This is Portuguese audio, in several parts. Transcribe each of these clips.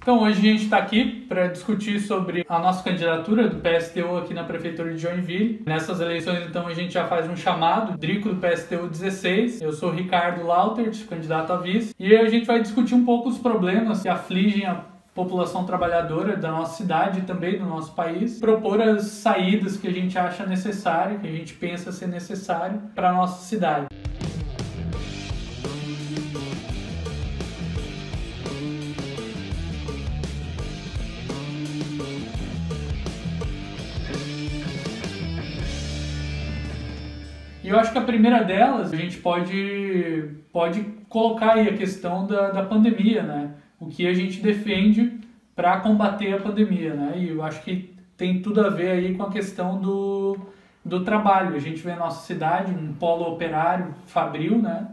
Então hoje a gente está aqui para discutir sobre a nossa candidatura do PSTU aqui na Prefeitura de Joinville. Nessas eleições, então, a gente já faz um chamado, Drico do PSTU 16. Eu sou o Ricardo Lautert, candidato a vice. E a gente vai discutir um pouco os problemas que afligem a população trabalhadora da nossa cidade e também do nosso país. Propor as saídas que a gente acha necessário, que a gente pensa ser necessário para a nossa cidade. E eu acho que a primeira delas, a gente pode colocar aí a questão da pandemia, né? O que a gente defende para combater a pandemia, né? E eu acho que tem tudo a ver aí com a questão do trabalho. A gente vê a nossa cidade, um polo operário fabril, né?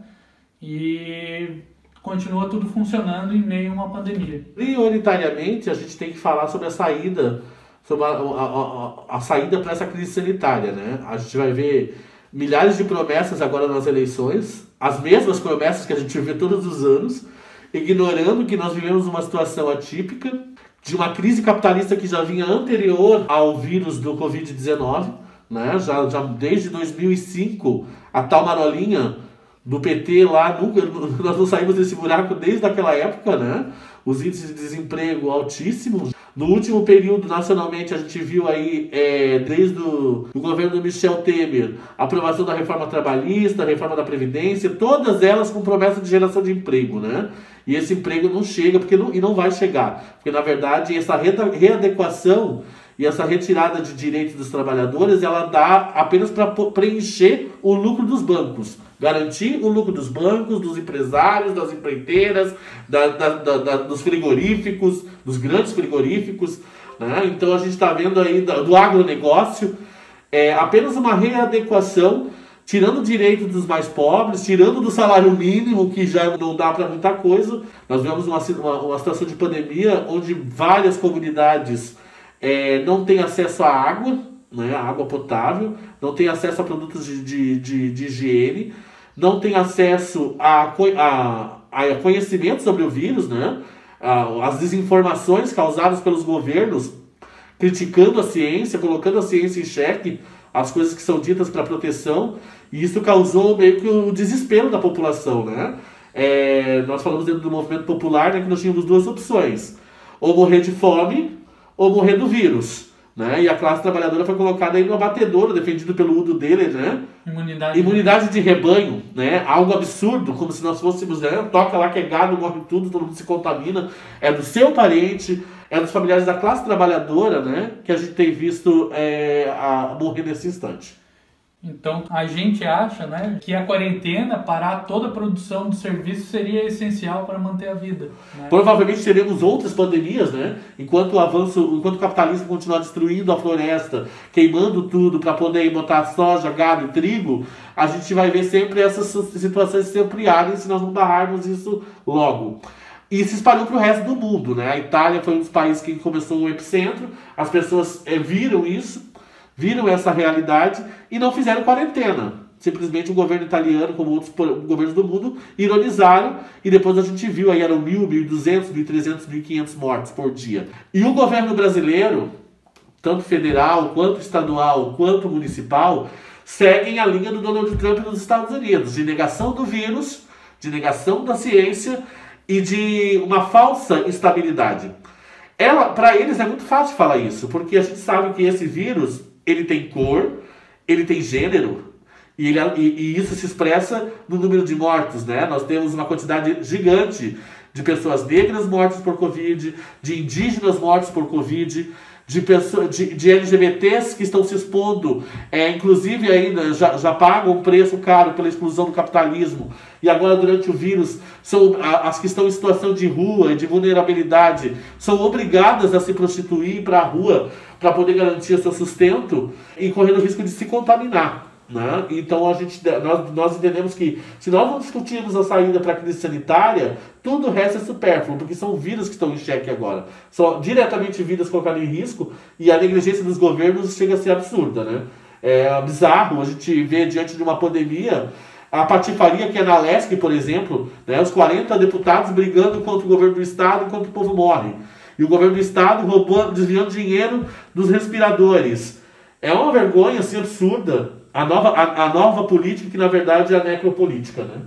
E continua tudo funcionando em meio a uma pandemia. Prioritariamente, a gente tem que falar sobre a saída, sobre a saída para essa crise sanitária, né? A gente vai ver milhares de promessas agora nas eleições, as mesmas promessas que a gente vê todos os anos, ignorando que nós vivemos uma situação atípica, de uma crise capitalista que já vinha anterior ao vírus do Covid-19, né? Já desde 2005, a tal marolinha do PT lá, nós não saímos desse buraco desde aquela época, né? Os índices de desemprego altíssimos. No último período, nacionalmente, a gente viu aí, desde o governo do Michel Temer, a aprovação da reforma trabalhista, a reforma da Previdência, todas elas com promessa de geração de emprego, né? E esse emprego não chega e não vai chegar. Porque, na verdade, essa readequação e essa retirada de direitos dos trabalhadores, ela dá apenas para preencher o lucro dos bancos. Garantir o lucro dos bancos, dos empresários, das empreiteiras, dos frigoríficos, dos grandes frigoríficos, né? Então a gente está vendo aí do agronegócio, apenas uma readequação, tirando o direito dos mais pobres, tirando do salário mínimo, que já não dá para muita coisa. Nós vemos uma situação de pandemia onde várias comunidades não têm acesso à água, né, a água potável, não tem acesso a produtos de higiene, não tem acesso a conhecimento sobre o vírus, né, as desinformações causadas pelos governos, criticando a ciência, colocando a ciência em xeque, as coisas que são ditas para proteção, e isso causou meio que o desespero da população, né? Nós falamos dentro do movimento popular, né, que nós tínhamos duas opções, ou morrer de fome, ou morrer do vírus, né? E a classe trabalhadora foi colocada aí no abatedouro, defendido pelo Udo Deller, né? Imunidade de rebanho, né? Algo absurdo, como se nós fôssemos, né? Toca lá que é gado, morre tudo, todo mundo se contamina. É do seu parente, é dos familiares da classe trabalhadora, né? Que a gente tem visto morrer nesse instante. Então, a gente acha, né, que a quarentena, parar toda a produção do serviço seria essencial para manter a vida, né? Provavelmente teremos outras pandemias, né? Enquanto o capitalismo continuar destruindo a floresta, queimando tudo para poder botar soja, gado e trigo, a gente vai ver sempre essas situações se ampliarem se nós não barrarmos isso logo. E se espalhou para o resto do mundo, né? A Itália foi um dos países que começou o epicentro, as pessoas viram isso, viram essa realidade e não fizeram quarentena. Simplesmente o governo italiano, como outros governos do mundo, ironizaram, e depois a gente viu aí, eram 1.000, 1.200, 1.300, 1.500 mortes por dia. E o governo brasileiro, tanto federal, quanto estadual, quanto municipal, seguem a linha do Donald Trump nos Estados Unidos, de negação do vírus, de negação da ciência e de uma falsa estabilidade. Para eles é muito fácil falar isso, porque a gente sabe que esse vírus, ele tem cor, ele tem gênero, e isso se expressa no número de mortos, né? Nós temos uma quantidade gigante de pessoas negras mortas por Covid, de indígenas mortos por Covid, de LGBTs que estão se expondo, inclusive ainda já pagam um preço caro pela exclusão do capitalismo, e agora durante o vírus são as que estão em situação de rua e de vulnerabilidade, são obrigadas a se prostituir para a rua para poder garantir o seu sustento e correndo o risco de se contaminar, né? Então nós entendemos que se nós não discutirmos a saída para a crise sanitária, tudo o resto é supérfluo, porque são vidas que estão em xeque agora. São diretamente vidas colocadas em risco, e a negligência dos governos chega a ser absurda, né? É bizarro a gente ver diante de uma pandemia a patifaria que é na Lesc, por exemplo, né, os 40 deputados brigando contra o governo do Estado enquanto o povo morre. E o governo do Estado roubando, desviando dinheiro dos respiradores. É uma vergonha assim, absurda a nova política, que na verdade é a necropolítica, né?